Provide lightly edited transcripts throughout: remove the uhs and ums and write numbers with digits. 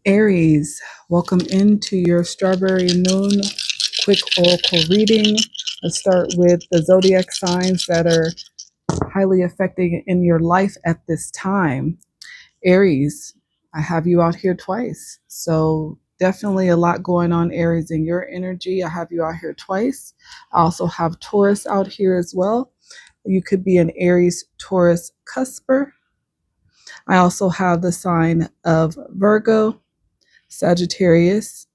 Aries, welcome into your strawberry moon quick oracle reading. Let's start with the zodiac signs that are highly affecting in your life at this time. Aries, I have you out here twice. So definitely a lot going on, Aries, in your energy. I have you out here twice. I also have Taurus out here as well. You could be an Aries Taurus cusper. I also have the sign of Virgo, Sagittarius,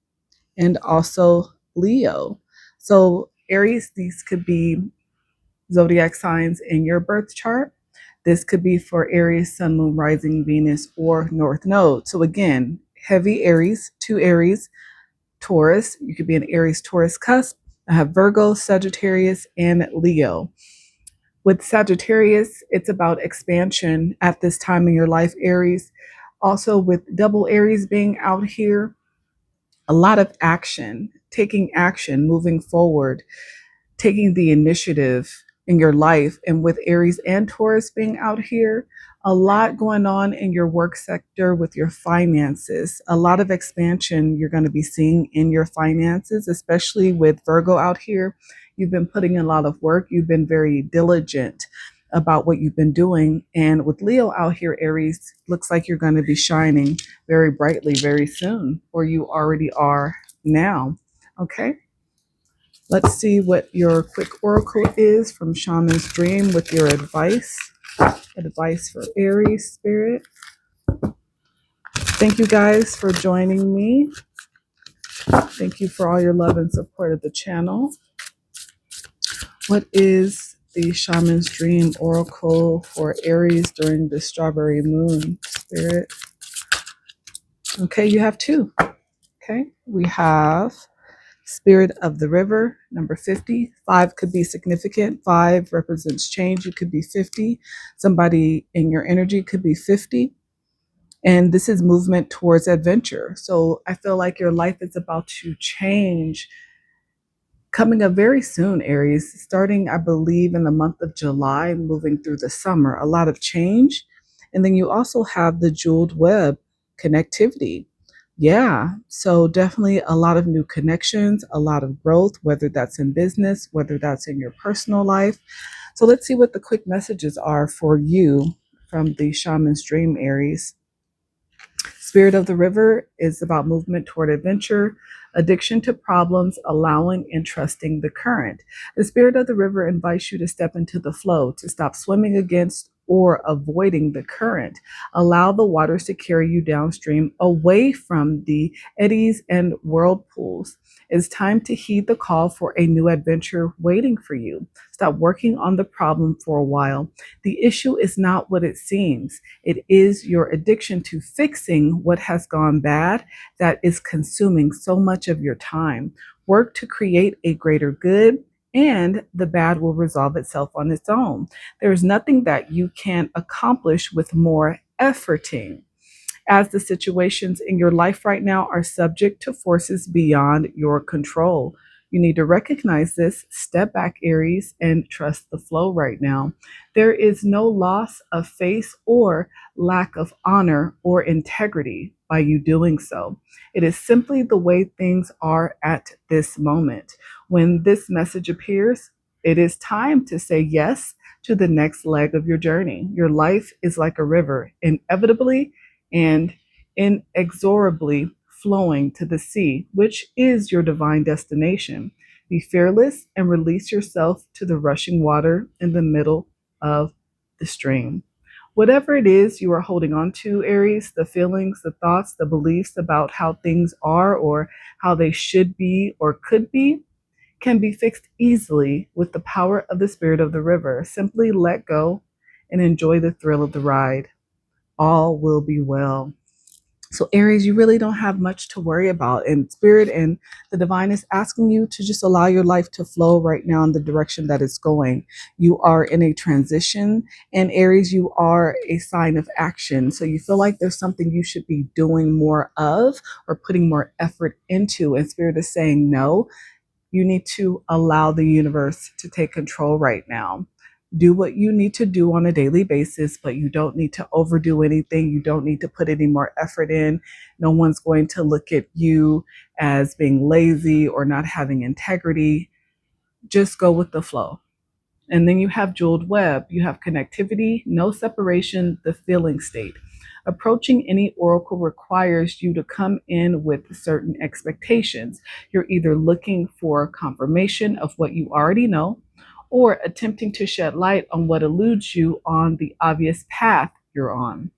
and also Leo. So, Aries, these could be zodiac signs in your birth chart. This could be for Aries, Sun, Moon, Rising, Venus, or North Node. So, again, heavy Aries, two Aries, Taurus. You could be an Aries, Taurus cusp. I have Virgo, Sagittarius, and Leo. With Sagittarius, it's about expansion at this time in your life, Aries. Also, with double Aries being out here, a lot of action, taking action, moving forward, taking the initiative in your life. And with Aries and Taurus being out here, a lot going on in your work sector with your finances, a lot of expansion you're going to be seeing in your finances, especially with Virgo out here. You've been putting in a lot of work. You've been very diligent about what you've been doing. And with Leo out here, Aries, looks like you're going to be shining very brightly very soon, or you already are now. Okay. Let's see what your quick oracle is from Shaman's Dream with your advice. Advice for Aries spirit. Thank you guys for joining me. Thank you for all your love and support of the channel. What is the Shaman's Dream oracle for Aries during the strawberry moon, spirit? Okay, you have two. Okay, we have Spirit of the River, number 50. 5 could be significant. 5 represents change. It could be 50. Somebody in your energy could be 50. And this is movement towards adventure. So I feel like your life is about to change coming up very soon, Aries, starting, I believe, in the month of July, moving through the summer. A lot of change. And then you also have the jeweled web connectivity. Yeah, so definitely a lot of new connections, a lot of growth, whether that's in business, whether that's in your personal life. So let's see what the quick messages are for you from the Shaman's Dream, Aries. Spirit of the River is about movement toward adventure, addiction to problems, allowing and trusting the current. The Spirit of the River invites you to step into the flow, to stop swimming against or avoiding the current. Allow the waters to carry you downstream, away from the eddies and whirlpools. It's time to heed the call for a new adventure waiting for you. Stop working on the problem for a while. The issue is not what it seems. It is your addiction to fixing what has gone bad that is consuming so much of your time. Work to create a greater good, and the bad will resolve itself on its own. There is nothing that you can accomplish with more efforting, as the situations in your life right now are subject to forces beyond your control. You need to recognize this, step back, Aries, and trust the flow right now. There is no loss of faith or lack of honor or integrity by you doing so. It is simply the way things are at this moment. When this message appears, it is time to say yes to the next leg of your journey. Your life is like a river, inevitably and inexorably flowing to the sea, which is your divine destination. Be fearless and release yourself to the rushing water in the middle of the stream. Whatever it is you are holding on to, Aries, the feelings, the thoughts, the beliefs about how things are or how they should be or could be, can be fixed easily with the power of the Spirit of the River. Simply let go and enjoy the thrill of the ride. All will be well. So Aries, you really don't have much to worry about, and Spirit and the divine is asking you to just allow your life to flow right now in the direction that it's going. You are in a transition, and Aries, you are a sign of action. So you feel like there's something you should be doing more of or putting more effort into, and Spirit is saying no. You need to allow the universe to take control right now. Do what you need to do on a daily basis, but you don't need to overdo anything. You don't need to put any more effort in. No one's going to look at you as being lazy or not having integrity. Just go with the flow. And then you have jeweled web. You have connectivity, no separation, the feeling state. Approaching any oracle requires you to come in with certain expectations. You're either looking for confirmation of what you already know or attempting to shed light on what eludes you on the obvious path you're on.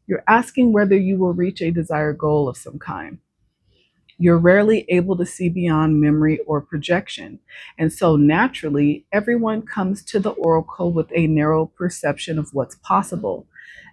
You're asking whether you will reach a desired goal of some kind. You're rarely able to see beyond memory or projection. And so naturally, everyone comes to the oracle with a narrow perception of what's possible.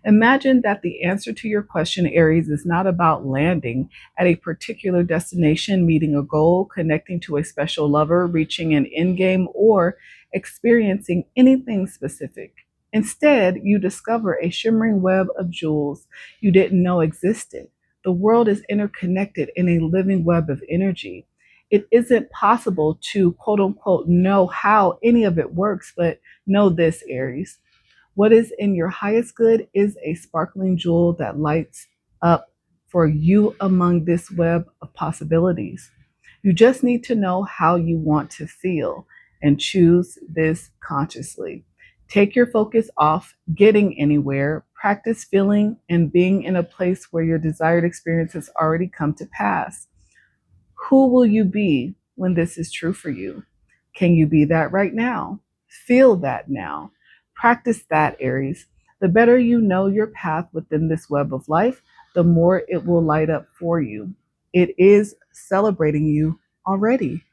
Imagine that the answer to your question, Aries, is not about landing at a particular destination, meeting a goal, connecting to a special lover, reaching an end game, or experiencing anything specific. Instead, you discover a shimmering web of jewels you didn't know existed. The world is interconnected in a living web of energy. It isn't possible to quote unquote know how any of it works, but know this, Aries. What is in your highest good is a sparkling jewel that lights up for you among this web of possibilities. You just need to know how you want to feel and choose this consciously. Take your focus off getting anywhere. Practice feeling and being in a place where your desired experience has already come to pass. Who will you be when this is true for you? Can you be that right now? Feel that now. Practice that, Aries. The better you know your path within this web of life, the more it will light up for you. It is celebrating you already.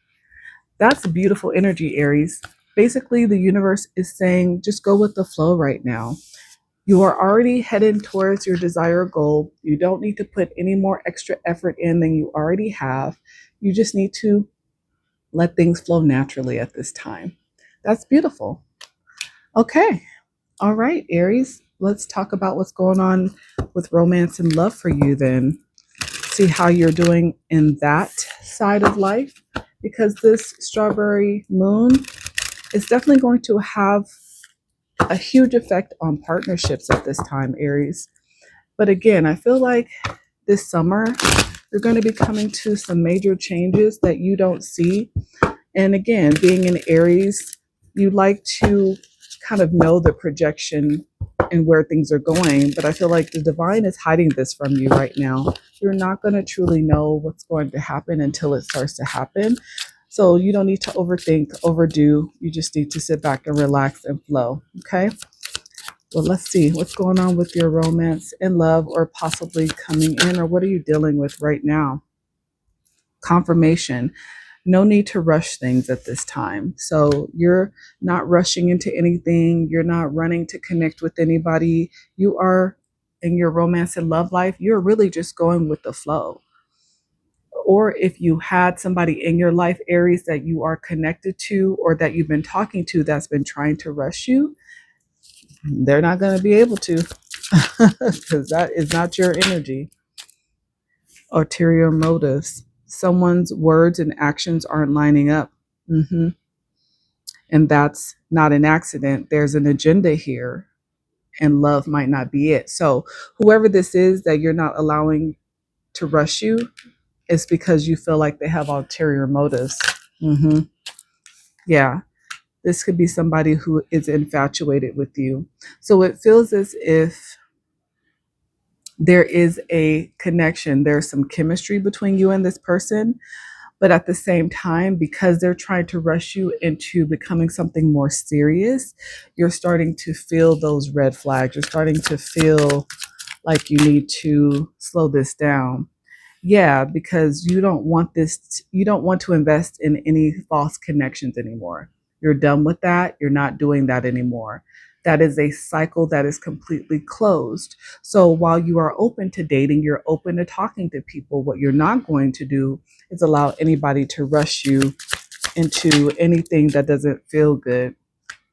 That's beautiful energy, Aries. Basically, the universe is saying just go with the flow right now. You are already heading towards your desired goal. You don't need to put any more extra effort in than you already have. You just need to let things flow naturally at this time. That's beautiful. Okay. All right, Aries. Let's talk about what's going on with romance and love for you then. See how you're doing in that side of life, because this strawberry moon is definitely going to have a huge effect on partnerships at this time, Aries. But again, I feel like this summer, you're going to be coming to some major changes that you don't see. And again, being in Aries, you like to kind of know the projection and where things are going. But I feel like the divine is hiding this from you right now. You're not going to truly know what's going to happen until it starts to happen. So you don't need to overthink, overdo. You just need to sit back and relax and flow. Okay. Well, let's see what's going on with your romance and love, or possibly coming in, or what are you dealing with right now? Confirmation. No need to rush things at this time. So you're not rushing into anything. You're not running to connect with anybody. You are in your romance and love life. You're really just going with the flow. Or if you had somebody in your life, Aries, that you are connected to or that you've been talking to that's been trying to rush you, they're not going to be able to, because that is not your energy. Ulterior motives. Someone's words and actions aren't lining up. And that's not an accident. There's an agenda here, and love might not be it. So whoever this is that you're not allowing to rush you, it's because you feel like they have ulterior motives. Yeah, this could be somebody who is infatuated with you. So it feels as if there is a connection. There's some chemistry between you and this person. But at the same time, because they're trying to rush you into becoming something more serious, you're starting to feel those red flags. You're starting to feel like you need to slow this down. Yeah, because you don't want to invest in any false connections anymore. You're done with that. You're not doing that anymore. That is a cycle that is completely closed. So while you are open to dating, you're open to talking to people. What you're not going to do is allow anybody to rush you into anything that doesn't feel good.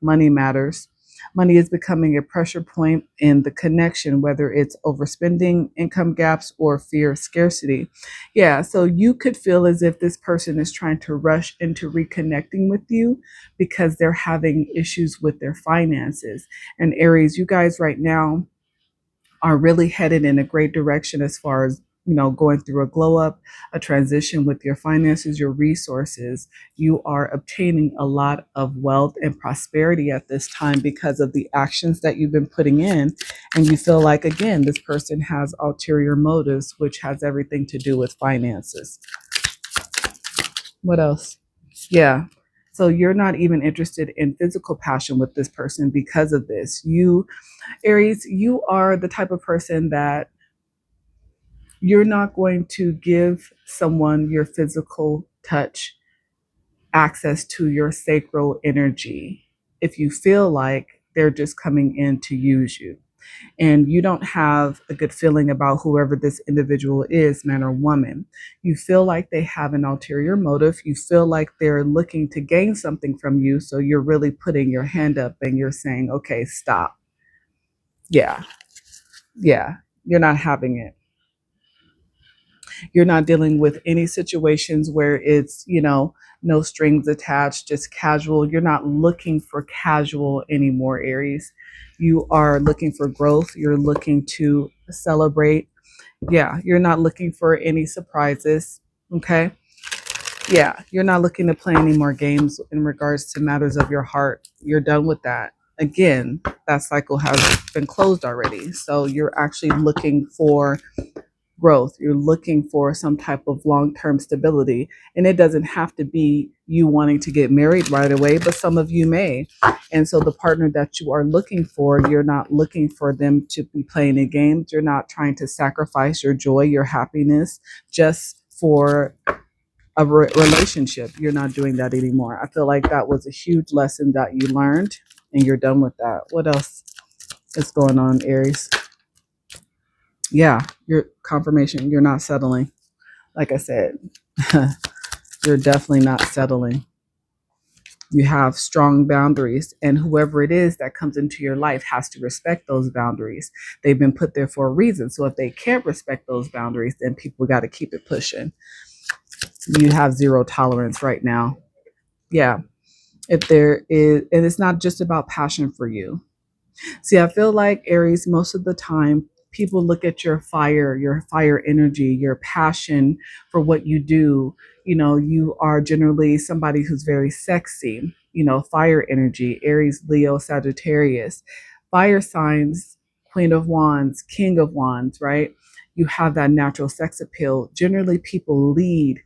Money matters. Money is becoming a pressure point in the connection, whether it's overspending, income gaps, or fear of scarcity. Yeah, so you could feel as if this person is trying to rush into reconnecting with you because they're having issues with their finances. And Aries, you guys right now are really headed in a great direction as far as going through a glow up, a transition with your finances, your resources. You are obtaining a lot of wealth and prosperity at this time because of the actions that you've been putting in. And you feel like, again, this person has ulterior motives, which has everything to do with finances. What else? Yeah. So you're not even interested in physical passion with this person because of this. You, Aries, you are the type of person that you're not going to give someone your physical touch access to your sacral energy if you feel like they're just coming in to use you. And you don't have a good feeling about whoever this individual is, man or woman. You feel like they have an ulterior motive. You feel like they're looking to gain something from you. So you're really putting your hand up and you're saying, okay, stop. Yeah. Yeah. You're not having it. You're not dealing with any situations where it's, no strings attached, just casual. You're not looking for casual anymore, Aries. You are looking for growth. You're looking to celebrate. Yeah, you're not looking for any surprises. Okay. Yeah, you're not looking to play any more games in regards to matters of your heart. You're done with that. Again, that cycle has been closed already. So you're actually looking for growth. You're looking for some type of long-term stability. And it doesn't have to be you wanting to get married right away, but some of you may. And so the partner that you are looking for, you're not looking for them to be playing a game. You're not trying to sacrifice your joy, your happiness just for a relationship. You're not doing that anymore. I feel like that was a huge lesson that you learned and you're done with that. What else is going on, Aries? Yeah, your confirmation, you're not settling. Like I said, you're definitely not settling. You have strong boundaries, and whoever it is that comes into your life has to respect those boundaries. They've been put there for a reason. So if they can't respect those boundaries, then people got to keep it pushing. You have zero tolerance right now. Yeah. If there is, and it's not just about passion for you. See, I feel like Aries, most of the time, people look at your fire energy, your passion for what you do. You are generally somebody who's very sexy, fire energy, Aries, Leo, Sagittarius, fire signs, Queen of Wands, King of Wands, right? You have that natural sex appeal. Generally, people lead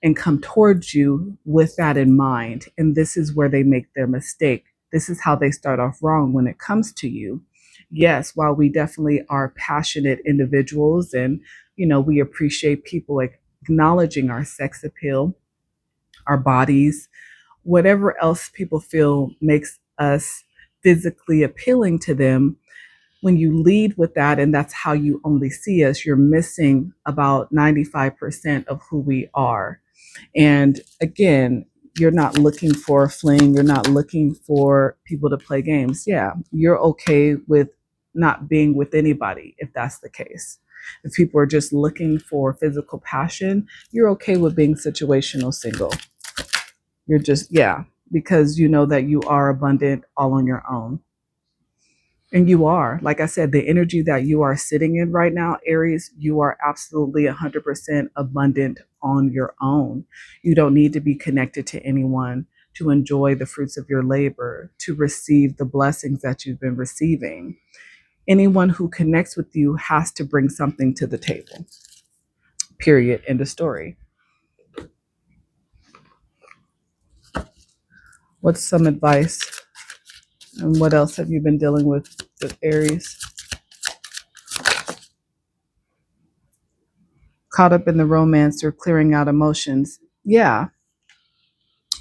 and come towards you with that in mind. And this is where they make their mistake. This is how they start off wrong when it comes to you. Yes, while we definitely are passionate individuals and, we appreciate people acknowledging our sex appeal, our bodies, whatever else people feel makes us physically appealing to them. When you lead with that and that's how you only see us, you're missing about 95% of who we are. And again, you're not looking for a fling. You're not looking for people to play games. Yeah, you're okay with not being with anybody if that's the case. If people are just looking for physical passion, you're okay with being situational single. You're just, yeah, because you know that you are abundant all on your own. And you are, like I said, the energy that you are sitting in right now, Aries, you are absolutely 100% abundant on your own. You don't need to be connected to anyone to enjoy the fruits of your labor, to receive the blessings that you've been receiving. Anyone who connects with you has to bring something to the table. Period. End of story. What's some advice? And what else have you been dealing with Aries? Caught up in the romance or clearing out emotions. Yeah.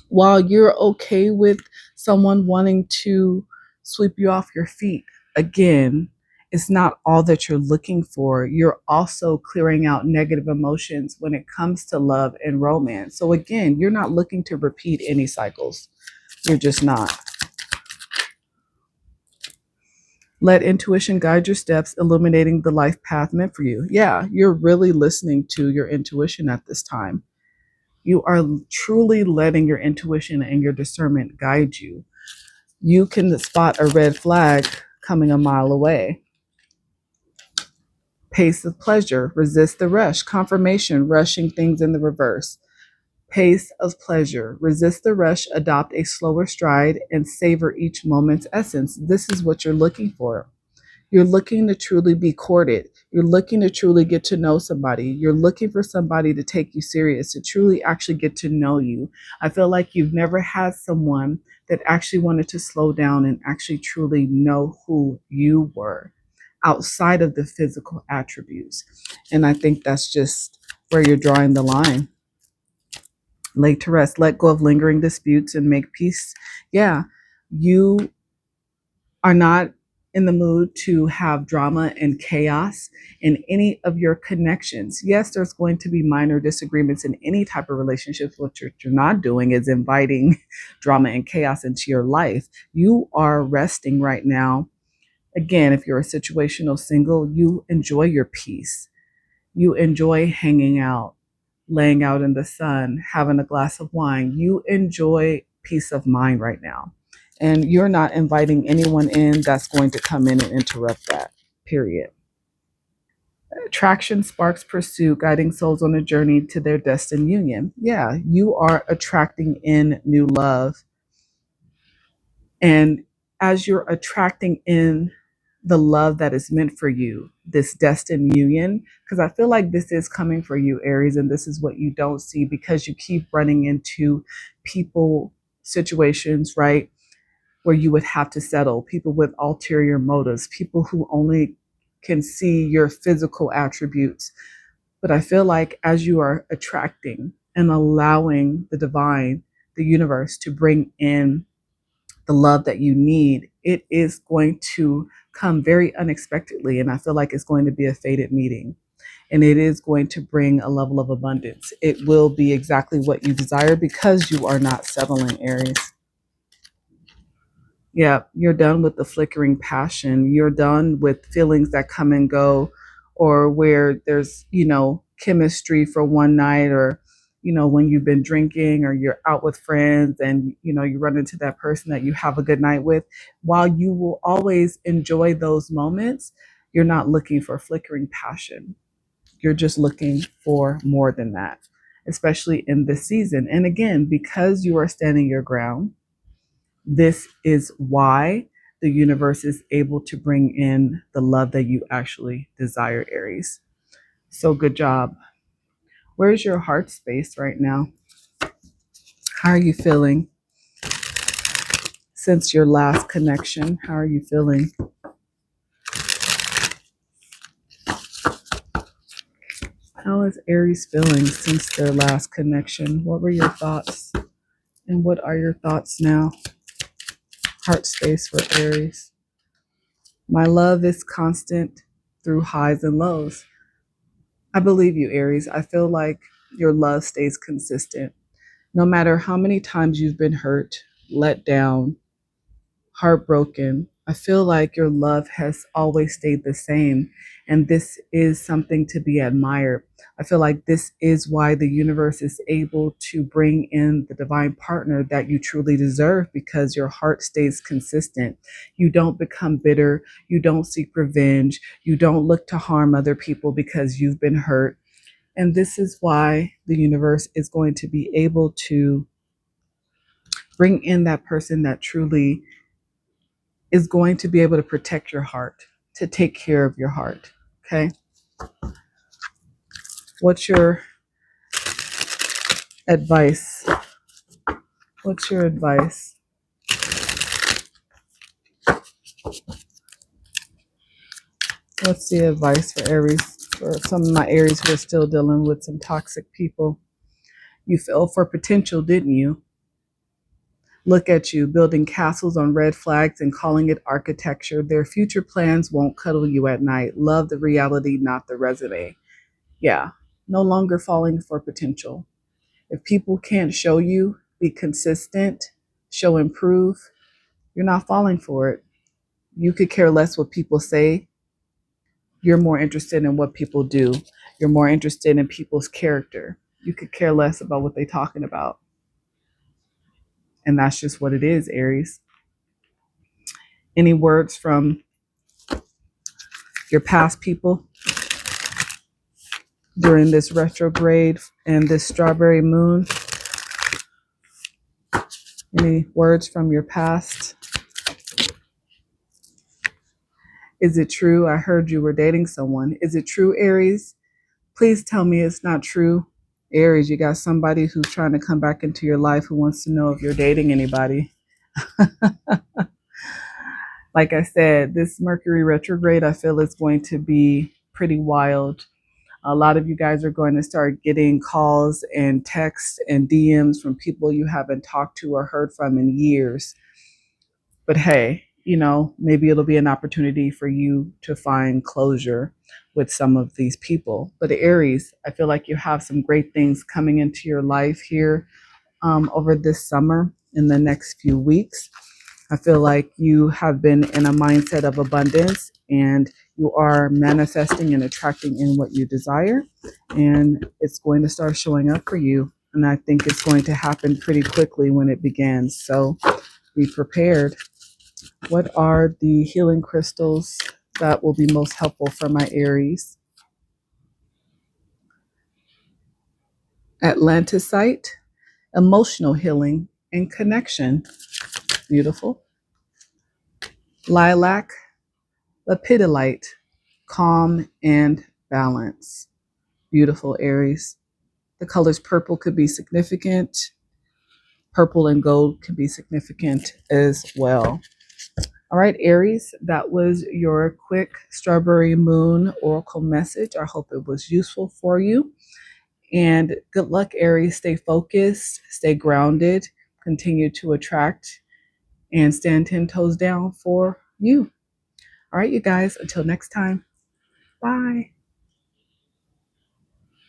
While you're okay with someone wanting to sweep you off your feet, again, it's not all that you're looking for. You're also clearing out negative emotions when it comes to love and romance. So again, you're not looking to repeat any cycles. You're just not. Let intuition guide your steps, illuminating the life path meant for you. Yeah, you're really listening to your intuition at this time. You are truly letting your intuition and your discernment guide you. You can spot a red flag coming a mile away. Pace of pleasure, resist the rush. Confirmation, rushing things in the reverse. Pace of pleasure, resist the rush, adopt a slower stride, and savor each moment's essence. This is what you're looking for. You're looking to truly be courted. You're looking to truly get to know somebody. You're looking for somebody to take you serious, to truly actually get to know you. I feel like you've never had someone that actually wanted to slow down and actually truly know who you were outside of the physical attributes. And I think that's just where you're drawing the line. Lay to rest, let go of lingering disputes and make peace. Yeah, you are not in the mood to have drama and chaos in any of your connections. Yes, there's going to be minor disagreements in any type of relationships. What you're not doing is inviting drama and chaos into your life. You are resting right now. Again, if you're a situational single, you enjoy your peace. You enjoy hanging out, laying out in the sun, having a glass of wine. You enjoy peace of mind right now. And you're not inviting anyone in that's going to come in and interrupt that, period. Attraction sparks pursuit, guiding souls on a journey to their destined union. Yeah, you are attracting in new love. And as you're attracting in the love that is meant for you, this destined union, because I feel like this is coming for you, Aries, and this is what you don't see because you keep running into people, situations, right, where you would have to settle, people with ulterior motives, people who only can see your physical attributes. But I feel like as you are attracting and allowing the divine, the universe, to bring in the love that you need, it is going to come very unexpectedly. And I feel like it's going to be a fated meeting. And it is going to bring a level of abundance. It will be exactly what you desire because you are not settling, Aries. Yeah, you're done with the flickering passion. You're done with feelings that come and go, or where there's, chemistry for one night, or, when you've been drinking or you're out with friends and, you run into that person that you have a good night with. While you will always enjoy those moments, you're not looking for flickering passion. You're just looking for more than that, especially in this season. And again, because you are standing your ground, this is why the universe is able to bring in the love that you actually desire, Aries. So good job. Where's your heart space right now? How are you feeling since your last connection? How are you feeling? How is Aries feeling since their last connection? What were your thoughts? And what are your thoughts now? Heart space for Aries. My love is constant through highs and lows. I believe you, Aries. I feel like your love stays consistent. No matter how many times you've been hurt, let down, heartbroken, I feel like your love has always stayed the same. And this is something to be admired. I feel like this is why the universe is able to bring in the divine partner that you truly deserve, because your heart stays consistent. You don't become bitter. You don't seek revenge. You don't look to harm other people because you've been hurt. And this is why the universe is going to be able to bring in that person that truly is going to be able to protect your heart, to take care of your heart. Okay. What's your advice? What's your advice? What's the advice for Aries, for some of my Aries who are still dealing with some toxic people? You fell for potential, didn't you? Look at you, building castles on red flags and calling it architecture. Their future plans won't cuddle you at night. Love the reality, not the resume. Yeah, no longer falling for potential. If people can't show you, be consistent, show improve, you're not falling for it. You could care less what people say. You're more interested in what people do. You're more interested in people's character. You could care less about what they're talking about. And that's just what it is, Aries. Any words from your past people during this retrograde and this strawberry moon? Any words from your past? Is it true? I heard you were dating someone. Is it true, Aries? Please tell me it's not true. Aries, you got somebody who's trying to come back into your life who wants to know if you're dating anybody. Like I said, this Mercury retrograde, I feel is going to be pretty wild. A lot of you guys are going to start getting calls and texts and DMs from people you haven't talked to or heard from in years. But hey, maybe it'll be an opportunity for you to find closure with some of these people. But Aries, I feel like you have some great things coming into your life here over this summer in the next few weeks. I feel like you have been in a mindset of abundance and you are manifesting and attracting in what you desire. And it's going to start showing up for you. And I think it's going to happen pretty quickly when it begins. So be prepared. What are the healing crystals that will be most helpful for my Aries? Atlantisite, emotional healing and connection. Beautiful. Lilac, lepidolite, calm and balance. Beautiful, Aries. The colors purple could be significant. Purple and gold could be significant as well. All right, Aries, that was your quick strawberry moon oracle message. I hope it was useful for you. And good luck, Aries. Stay focused, stay grounded, continue to attract, and stand 10 toes down for you. All right, you guys, until next time, bye.